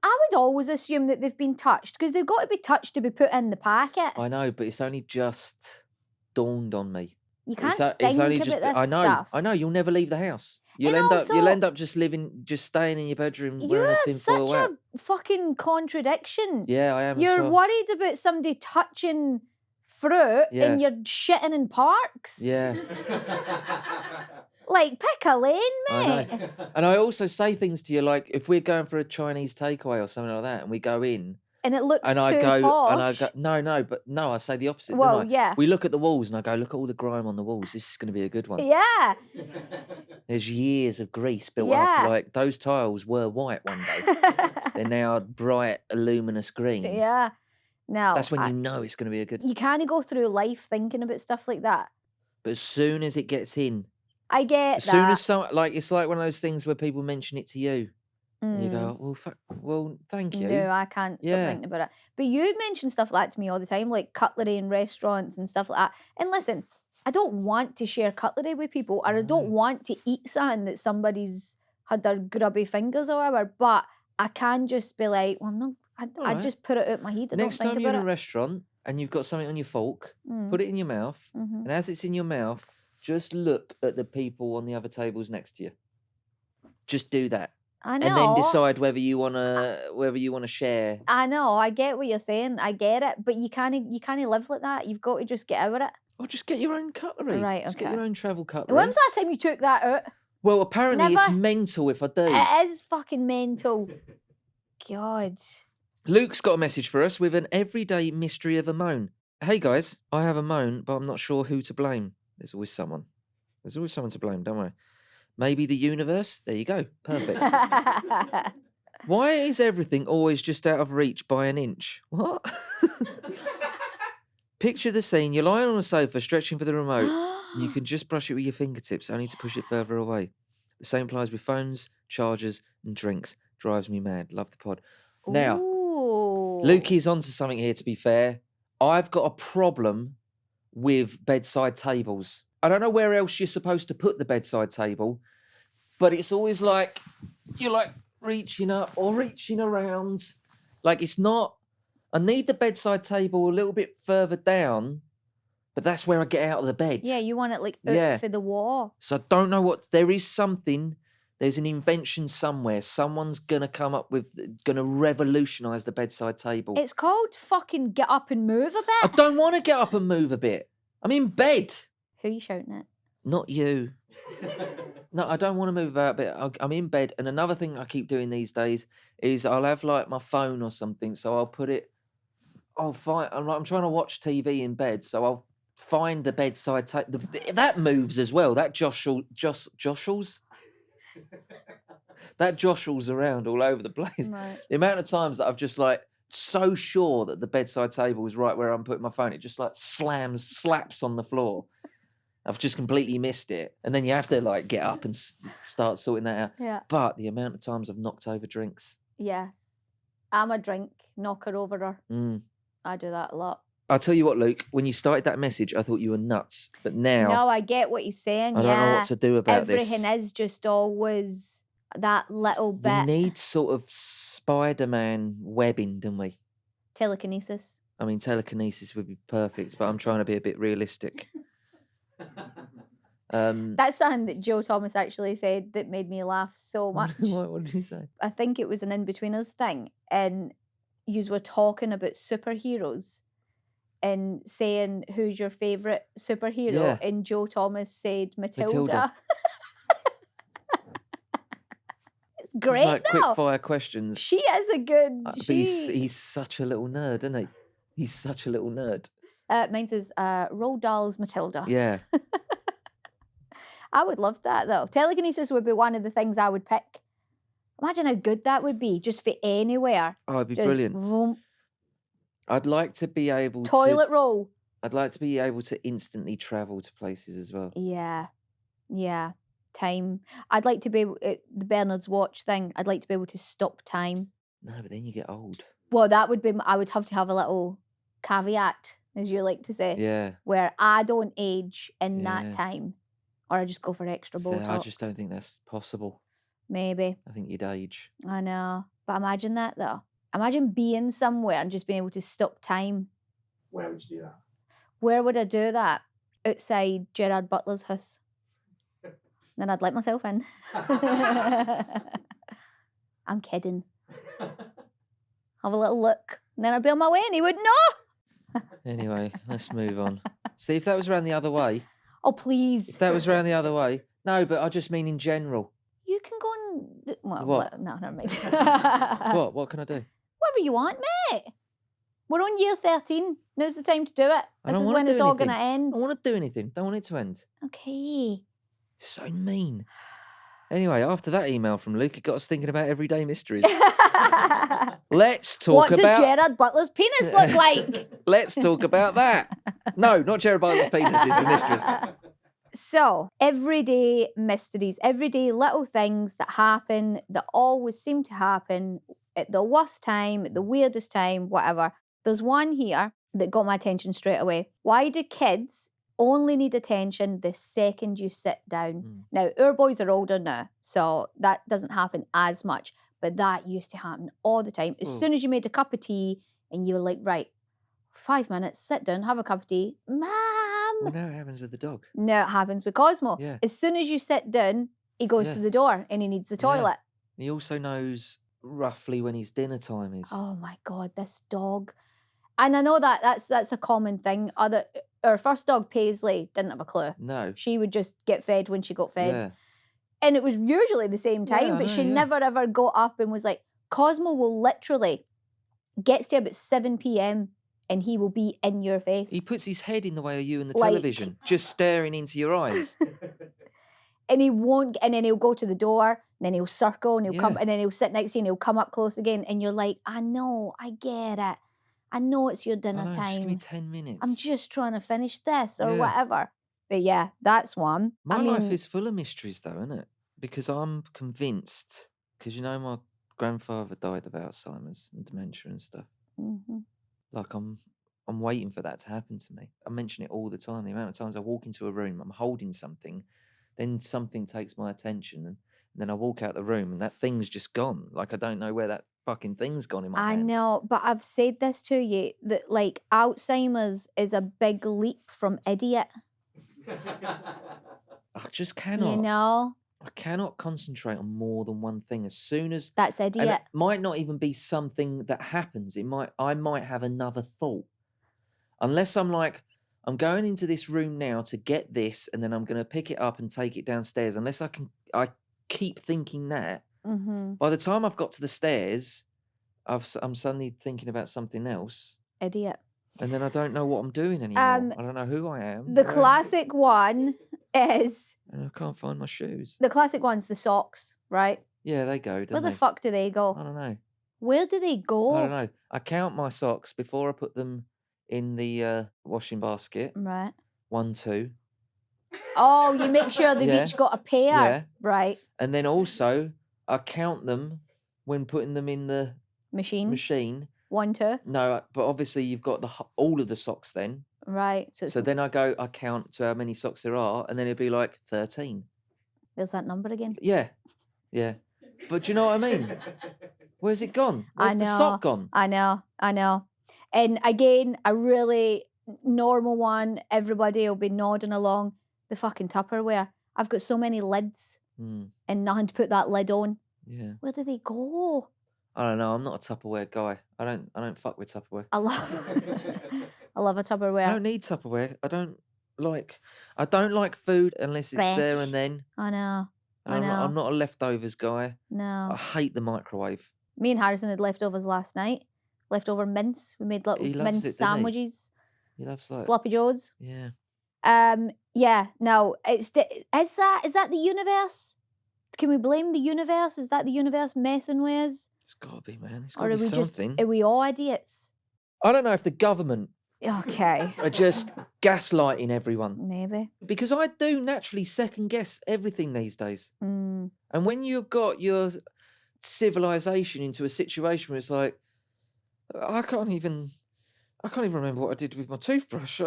I would always assume that they've been touched because they've got to be touched to be put in the packet. I know, but it's only just dawned on me. You can't It's think only about just. this I know. stuff. I know. You'll never leave the house. You'll And end up just staying in your bedroom wearing You're a tinfoil such hat. a fucking contradiction. Yeah, I am. You're as well. worried about somebody touching fruit Yeah. and you're shitting in parks. Yeah, Like, pick a lane, I mate. know. And I also say things to you like, if we're going for a Chinese takeaway or something like that, and we go in, And it looks and too I go, posh. and I go, no, I say the opposite. Well, don't I? yeah. We look at the walls, and I go, look at all the grime on the walls. This is going to be a good one. Yeah. There's years of grease built Yeah. up. Like those tiles were white one day. They're now bright, luminous green. Yeah. No. That's when you know it's going to be a good. You can't go through life thinking about stuff like that. But as soon as it gets in, I get as that. soon as it's like one of those things where people mention it to you, and you Mm. go, well, thank you. No, I can't stop Yeah. thinking about it. But you mention stuff like that to me all the time, like cutlery in restaurants and stuff like that. And listen, I don't want to share cutlery with people, or I don't want to eat something that somebody's had their grubby fingers or whatever. But I can just be like, well, no, I Alright. just put it out my head. I Next don't time think you're in about a restaurant and you've got something on your fork, Mm. put it in your mouth, Mhm. and as it's in your mouth, just look at the people on the other tables next to you. Just do that. I know. And then decide whether you wanna share. I know. I get what you're saying. I get it. But you can't live like that. You've got to just get out of it. Or just get your own cutlery. Right, Just get okay. your own travel cutlery. When was the last time you took that out? Well, apparently it's Never. mental if I do. It is fucking mental. God. Luke's got a message for us with an everyday mystery of a moan. Hey guys, I have a moan, but I'm not sure who to blame. There's always someone. There's always someone to blame, don't worry. Maybe the universe? There you go. Perfect. Why is everything always just out of reach by an inch? What? Picture the scene. You're lying on a sofa, stretching for the remote. You can just brush it with your fingertips, only to push it further away. The same applies with phones, chargers, and drinks. Drives me mad. Love the pod. Now, Ooh. Lukey's onto something here, to be fair. I've got a problem with bedside tables. I don't know where else you're supposed to put the bedside table, but it's always like, you're like reaching up or reaching around. Like, it's not. I need the bedside table a little bit further down, but that's where I get out of the bed. Yeah, you want it like out Yeah. for the wall. So I don't know what. There is something. There's an invention somewhere. Someone's gonna come up with, gonna revolutionise the bedside table. It's called fucking get up and move a I bit. don't want to get up and move a bit. I'm in bed. Who are you shouting at? Not you. No, I don't want to move about a bit. I'm in bed. And another thing I keep doing these days is I'll have like my phone or something. So I'll put it, I'll find, I'm trying to watch TV in bed. So I'll find the bedside table. That moves as well. That jostles. That jostles around all over the place. Right. The amount of times that I've just like so sure that the bedside table is right where I'm putting my phone, it just like slaps on the floor. I've just completely missed it. And then you have to like get up and start sorting that out. Yeah. But the amount of times I've knocked over drinks. Yes. I'm a drink knocker over her. Mm. I do that a lot. I'll tell you what, Luke, when you started that message, I thought you were nuts. But now No, I get what he's saying. I don't know what to do about this. Everything is just always that little We bit. need sort of Spider-Man webbing, don't we? Telekinesis. I mean, telekinesis would be perfect, but I'm trying to be a bit realistic. That's something that Joe Thomas actually said that made me laugh so much. What did he say? I think it was an in-betweeners thing, and yous were talking about superheroes and saying who's your favourite superhero, Yeah. and Joe Thomas said Matilda. Matilda. It's great It's like though. quick fire questions. She is a good. But he's such a little nerd, isn't he? He's such a little nerd. Mine says Roald Dahl's Matilda. Yeah. I would love that though. Telekinesis would be one of the things I would pick. Imagine how good that would be, just for anywhere. Oh, it'd be Just brilliant. vroom, I'd like to be able toilet roll. I'd like to be able to instantly travel to places as well. Yeah, yeah. Time. I'd like to be able, the Bernard's watch thing. I'd like to be able to stop time. No, but then you get old. Well, that would be. I would have to have a little caveat, as you like to say, Yeah. where I don't age in Yeah. that time, or I just go for extra So Botox. I just don't think that's possible. Maybe. I think you'd age. I know. But imagine that though. Imagine being somewhere and just being able to stop time. Where would you do that? Where would I do that? Outside Gerard Butler's house. Then I'd let myself in. I'm kidding. Have a little look. And then I'd be on my way and he would know. Anyway, let's move on. See, if that was around the other way. Oh, please. If that was around the other way. No, but I just mean in general. You can go and... Well, What? no, never mind. What? What can I do? Whatever you want, mate. We're on year 13. Now's the time to do it. I This don't is wanna when do it's all going to anything. end. I don't want to do anything. Don't want it to end. Okay. So mean. Anyway, after that email from Luke, it got us thinking about everyday mysteries. Let's talk What about... does Gerard Butler's penis look like? Let's talk about that. No, not Gerard Butler's penis, it's the mistress. So, everyday mysteries, everyday little things that happen, that always seem to happen at the worst time, at the weirdest time, whatever. There's one here that got my attention straight away. Why do kids only need attention the second you sit down? Now, our boys are older now, so that doesn't happen as much, but that used to happen all the time. As soon as you made a cup of tea and you were like, right, 5 minutes, sit down, have a cup of tea. Mom! Well, now it happens with the dog. No, it happens with Cosmo. Yeah. As soon as you sit down, he goes Yeah. to the door and he needs the toilet. He also knows roughly when his dinner time is. Oh my God, this dog. And I know that's a common thing. Our first dog, Paisley, didn't have a clue. No. She would just get fed when she got fed. Yeah. And it was usually the same time, Yeah, I but she know, yeah. never ever got up and was like, Cosmo will literally gets to about 7 p.m. and he will be in your face. He puts his head in the way of you and the Like- television, just staring into your eyes. And he won't, and then he'll go to the door, and then he'll circle, and he'll come, Yeah. and then he'll sit next to you, and he'll come up close again, and you're like, I know, I get it. I know it's your I dinner know, just give me time. 10 minutes. I'm just trying to finish this or Yeah. whatever. But yeah, that's one. My I mean, life is full of mysteries, though, isn't it? Because I'm convinced, because you know my grandfather died of Alzheimer's and dementia and stuff. mhm. Like I'm waiting for that to happen to me. I mention it all the time. The amount of times I walk into a room, I'm holding something, then something takes my attention, And then I walk out the room and that thing's just gone. Like, I don't know where that fucking thing's gone in my I hand. know, but I've said this to you that like Alzheimer's is a big leap from idiot. I just You cannot. know, I cannot concentrate on more than one thing. As soon as that's and it idiot. might not even be something that happens. I might have another thought. Unless I'm like, I'm going into this room now to get this, and then I'm gonna pick it up and take it downstairs. Unless I keep thinking that. Mm-hmm. By the time I've got to the stairs, I'm suddenly thinking about something else, Idiot. and then I don't know what I'm doing anymore. I don't know who I am. The classic one is And I can't find my shoes. the classic one's the socks, right? Yeah, they go, Where don't the they? fuck do they I go? don't know. Where do they I don't go? know. I count my socks before I put them in the washing basket. Right. 1, 2. Oh, you make sure they've Yeah. each got a pair. Yeah. Right. And then also, I count them when putting them in the machine. 1, 2. No, but obviously you've got all of the socks then. Right. So, So then I count to how many socks there are, and then it'd be like 13. there's that number again. Yeah. Yeah. But do you know what I mean? Where's it gone? Where's the sock gone? I know. And again, a really normal one, everybody will be nodding along. The fucking Tupperware. I've got so many lids Hmm. and nothing to put that lid on. Yeah. Where do they go? I don't know. I'm not a Tupperware guy. I don't fuck with Tupperware. I love a I Tupperware. don't need Tupperware. I don't like food unless it's there Fresh. and then. I know. And I'm not a leftovers guy. No. I hate the microwave. Me and Harrison had leftovers last night. Leftover mince. We made little He loves mince it, doesn't he? sandwiches. He loves like Sloppy Joes. yeah. Yeah, no, is that the universe? Can we blame the universe? Is that the universe messing with us? It's got to be, man. It's Or got to are be we something. are we all idiots? I don't know if the government Okay. are just gaslighting everyone. Maybe. Because I do naturally second guess everything these days. Mm. And when you've got your civilization into a situation where it's like, I can't even remember what I did with my toothbrush.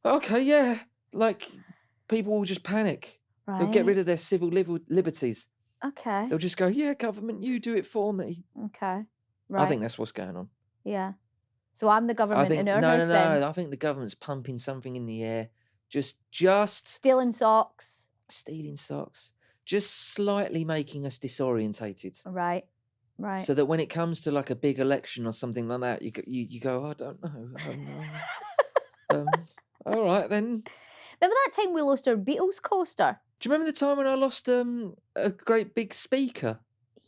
Okay, yeah. Like, people will just panic. They'll get rid of their civil liberties. Okay. They'll just go, yeah, government, you do it for me. Okay. Right. I think that's what's going on. Yeah. So I'm the government in our no, house then. I think the government's pumping something in the air. Just Stealing socks. stealing socks. Just slightly making us disorientated. Right. Right. So that when it comes to like a big election or something like that, you go, I don't know. All right then. Remember that time we lost our Beatles coaster? Do you remember the time when I lost a great big speaker?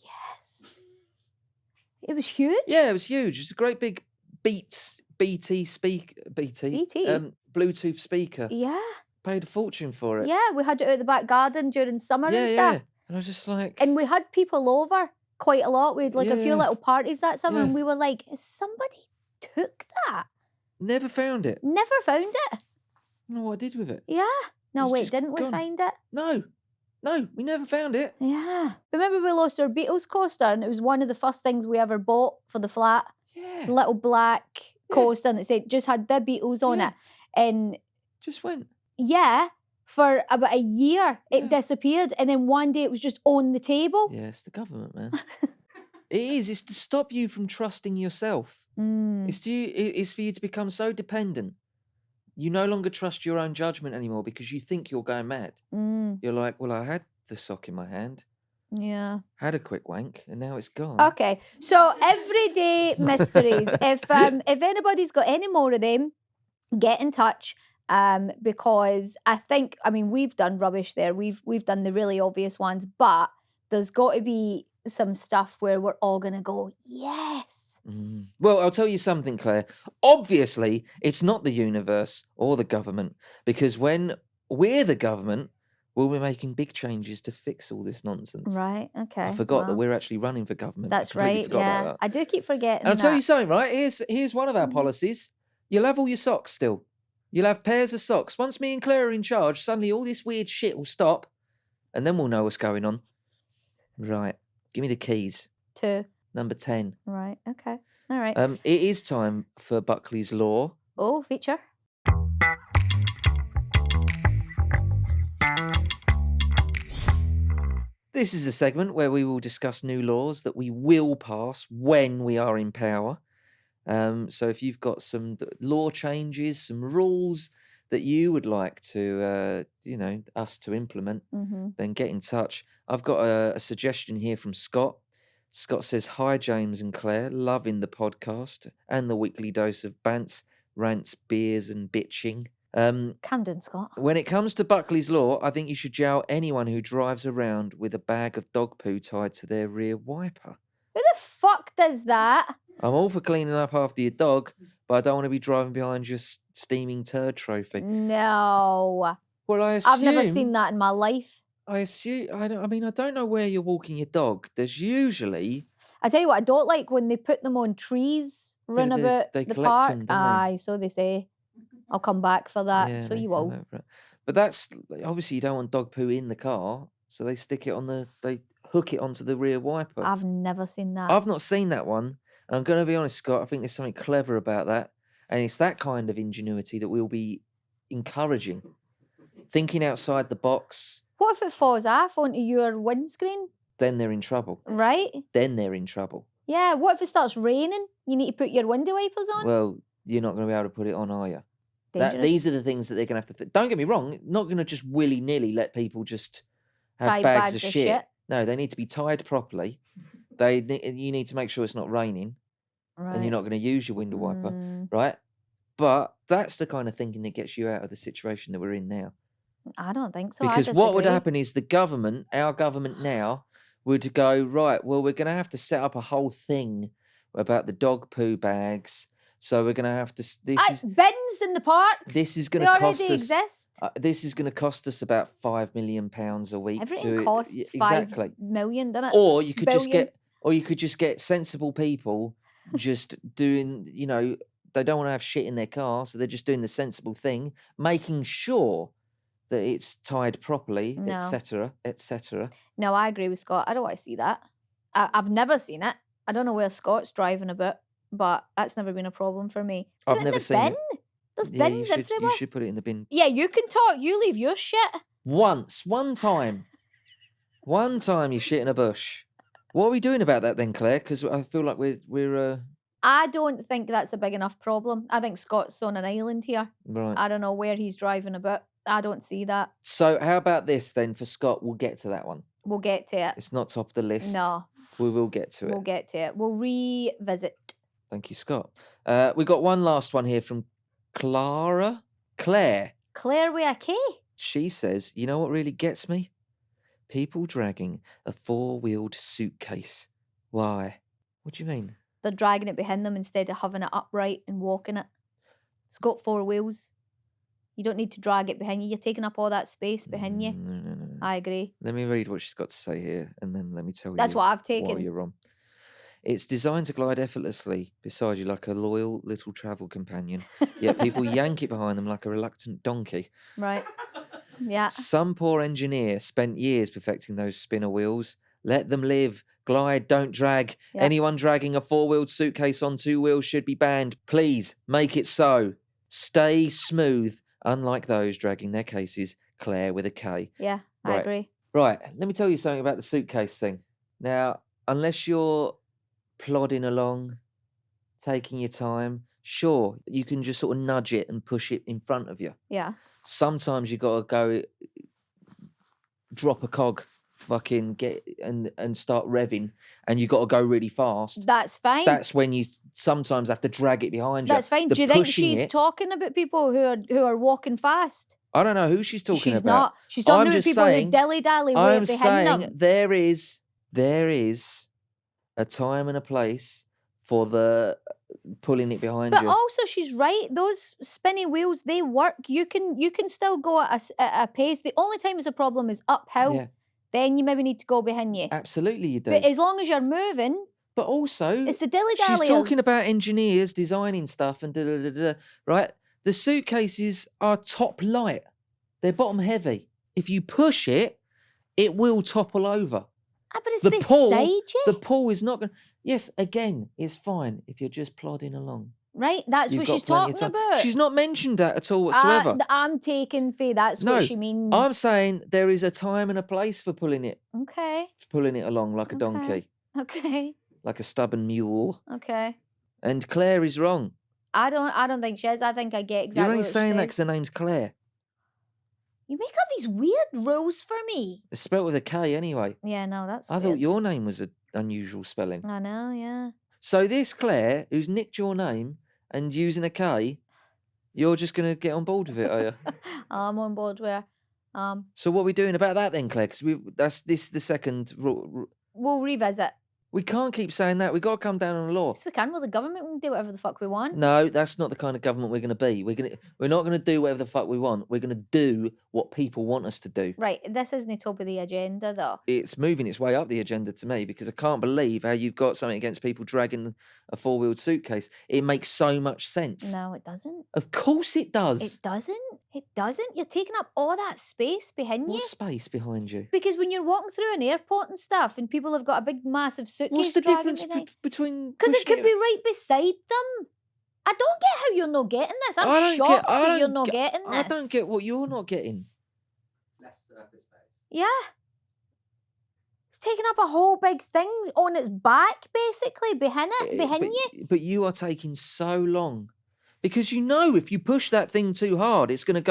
Yes. It was huge. Yeah, it was huge. It's a great big BT Bluetooth speaker. Yeah. Paid a fortune for it. Yeah, we had it out the back garden during summer and stuff. Yeah. And I was just like, And we had people over quite a lot. We had like a few Yeah. little parties that summer, Yeah. and we were like, somebody took that. never found it. Never found it. I don't know what I did with it. Yeah. No, It's wait, just didn't we gone. find it? No, we never found it. Yeah. Remember we lost our Beatles coaster, and it was one of the first things we ever bought for the flat. Yeah, Little black Yeah. coaster, and it said just had the Beatles on Yeah. it. And just went. yeah, for about a year it Yeah. disappeared, and then one day it was just on the table. Yeah, it's the government, man. It is. It's to stop you from trusting yourself. Mm. It's for you to become so dependent. You no longer trust your own judgment anymore because you think you're going mad. Mm. You're like, well, I had the sock in my hand, Yeah. had a quick wank, and now it's gone. Okay, so everyday mysteries. If anybody's got any more of them, get in touch. Because I mean we've done rubbish there. We've done the really obvious ones, but there's got to be some stuff where we're all gonna go, yes. Well, I'll tell you something, Claire. Obviously, it's not the universe or the government, because when we're the government, we'll be making big changes to fix all this nonsense. Right. Okay. I forgot that well, we're actually running for government. That's I completely right. forgot about Yeah, that. I do keep forgetting And I'll tell you that. something, right? Here's one of our Mhm. policies. You'll have all your socks still. You'll have pairs of socks. Once me and Claire are in charge, suddenly all this weird shit will stop, and then we'll know what's going on. Right. Give me the keys. 2. Number 10. Right. Okay. All right. It is time for Buckley's Law. Oh, feature. This is a segment where we will discuss new laws that we will pass when we are in power. So if you've got some law changes, some rules that you would like to, us to implement, then get in touch. I've got a suggestion here from Scott. Scott says, "Hi, James and Claire. Loving the podcast and the weekly dose of bants, rants, beers, and bitching. Calm down, Scott. When it comes to Buckley's Law, I think you should jail anyone who drives around with a bag of dog poo tied to their rear wiper. Who the fuck does that? I'm all for cleaning up after your dog, but I don't want to be driving behind your steaming turd trophy." No. Well, I assume... I've never seen that in my life. I don't know where you're walking your dog. There's usually... I tell you what, I don't like when they put them on trees, run about they the collect park. them, don't they? Aye, so they say. I'll come back for that. Yeah, So they you come will. over it. But that's... Obviously, you don't want dog poo in the car, so they stick it on the... They hook it onto the rear wiper. I've never seen that. I've not seen that one. And I'm going to be honest, Scott, I think there's something clever about that. And it's that kind of ingenuity that we'll be encouraging. Thinking outside the box. What if it falls off onto your windscreen? Then they're in trouble. Right? Then they're in trouble. Yeah, what if it starts raining? You need to put your window wipers on? Well, you're not going to be able to put it on, are you? Dangerous. These are the things that they're going to have to... Don't get me wrong, not going to just willy-nilly let people just have Tie bags of shit. No, they need to be tied properly. You need to make sure it's not raining. Right. And you're not going to use your window wiper, right? But that's the kind of thinking that gets you out of the situation that we're in now. I don't think so. Because what would happen is our government now, would go, right, well, we're going to have to set up a whole thing about the dog poo bags. So we're going to have to... bins in the parks. This is going to cost us... exist. This is going to cost us about £5 million a week. Everything costs 5 million, doesn't it? Or you could just get sensible people just doing, they don't want to have shit in their car, so they're just doing the sensible thing, making sure that it's tied properly, etc., etc. No, I agree with Scott. I don't want to see that. I've never seen it. I don't know where Scott's driving about, but that's never been a problem for me. I've never seen it. There's bins everywhere. You should put it in the bin. Yeah, you can talk. You leave your shit. One time you shit in a bush. What are we doing about that then, Claire? Because I feel like we're. I don't think that's a big enough problem. I think Scott's on an island here. Right. I don't know where he's driving about. I don't see that. So how about this then for Scott? We'll get to that one. We'll get to it. It's not top of the list. No. We will get to it. We'll get to it. We'll revisit. Thank you, Scott. We got one last one here from Claire. Claire with a K. She says, you know what really gets me? People dragging a 4-wheeled suitcase. Why? What do you mean? They're dragging it behind them instead of having it upright and walking it. It's got 4 wheels. You don't need to drag it behind you. You're taking up all that space behind you. No. I agree. Let me read what she's got to say here, and then let me tell you. That's what I've taken. Why you're wrong. It's designed to glide effortlessly beside you like a loyal little travel companion, yet people yank it behind them like a reluctant donkey. Right. Yeah. Some poor engineer spent years perfecting those spinner wheels. Let them live. Glide, don't drag. Yeah. Anyone dragging a 4-wheeled suitcase on 2 wheels should be banned. Please, make it so. Stay smooth, unlike those dragging their cases. Claire with a K. Yeah, I agree. Right, let me tell you something about the suitcase thing. Now, unless you're plodding along, taking your time, sure, you can just sort of nudge it and push it in front of you. Yeah. Sometimes you got to go drop a cog, fucking get and start revving, and you got to go really fast. That's fine. That's when you sometimes have to drag it behind you. That's fine. Do you think she's talking about people who are walking fast? I don't know who she's talking about. She's not. She's talking about people who dilly-dally way behind them. I'm saying there is a time and a place for the pulling it behind you. But also, she's right. Those spinny wheels, they work. You can still go at a pace. The only time it's a problem is uphill. Yeah. Then you maybe need to go behind you. Absolutely, you do. But as long as you're moving. But also, it's the dilly-dallies. She's talking about engineers designing stuff and da-da-da-da, right? The suitcases are top light. They're bottom heavy. If you push it, it will topple over. Ah, but it's beside you. The pull is not going to... Yes, again, it's fine if you're just plodding along. Right? That's You've what got she's plenty of talking time. about. She's not mentioned that at all whatsoever. I'm taking Faye, that's No, what she means. I'm saying there is a time and a place for pulling it Okay. along like a donkey, Okay. like a stubborn mule. Okay. And Claire is wrong. I don't think she is. I think I get exactly You're only what she saying that says. because her name's Claire. You make up these weird rules for me. It's spelled with a K anyway. Yeah, no, that's I weird. thought your name was an unusual spelling. I know, yeah. So this Claire, who's nicked your name and using a K, you're just going to get on board with it, are you? I'm on board with her. So what are we doing about that then, Claire? Because this is the second rule. We'll revisit. We can't keep saying that. We've got to come down on the law. Yes, we can. Well, the government can do whatever the fuck we want. No, that's not the kind of government we're going to be. We're not going to do whatever the fuck we want. We're going to do what people want us to do. Right, this isn't top of the agenda, though. It's moving its way up the agenda to me because I can't believe how you've got something against people dragging a four-wheeled suitcase. It makes so much sense. No, it doesn't. Of course it does. It doesn't. It doesn't. You're taking up all that space behind What you. space behind you? Because when you're walking through an airport and stuff, and people have got a big, massive suitcase, What's the dragging difference behind, between? because it pushing could be right beside them. I don't get how you're not getting this. I I'm don't shocked get- I that you're don't not get- getting this. I don't get what you're not getting. Less surface space. Yeah. It's taking up a whole big thing on its back, basically, behind you. But you are taking so long. Because you know if you push that thing too hard, it's gonna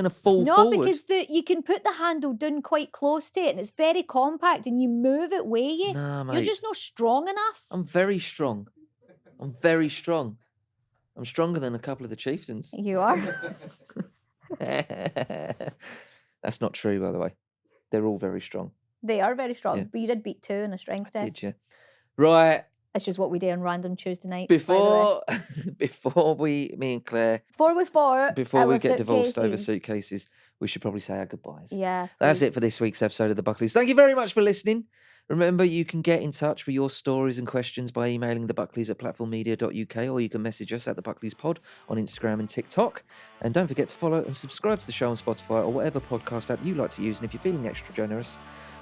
fall No, forward. because you can put the handle down quite close to it, and it's very compact, and you move it way you. Nah, mate. You're just not strong enough. I'm very strong. I'm very strong. I'm stronger than a couple of the chieftains. You are. That's not true, by the way. They're all very strong. They are very strong, Yeah. but you did beat 2 in a strength test. Did you? Right. It's just what we do on random Tuesday nights. by the way. Before me and Claire, before we get divorced over suitcases, we should probably say our goodbyes. Yeah. That's please. it for this week's episode of the Buckleys. Thank you very much for listening. Remember, you can get in touch with your stories and questions by emailing thebuckleys@platformmedia.uk, or you can message us at the Buckleys Pod on Instagram and TikTok. And don't forget to follow and subscribe to the show on Spotify or whatever podcast app you like to use. And if you're feeling extra generous,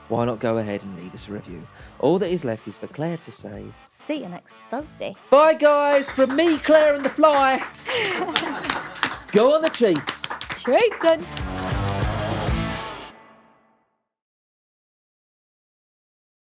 why not go ahead and leave us a review? All that is left is for Claire to say, See you next Thursday. bye guys, from me, Claire and the Fly. Go on the Chiefs. Chieftain.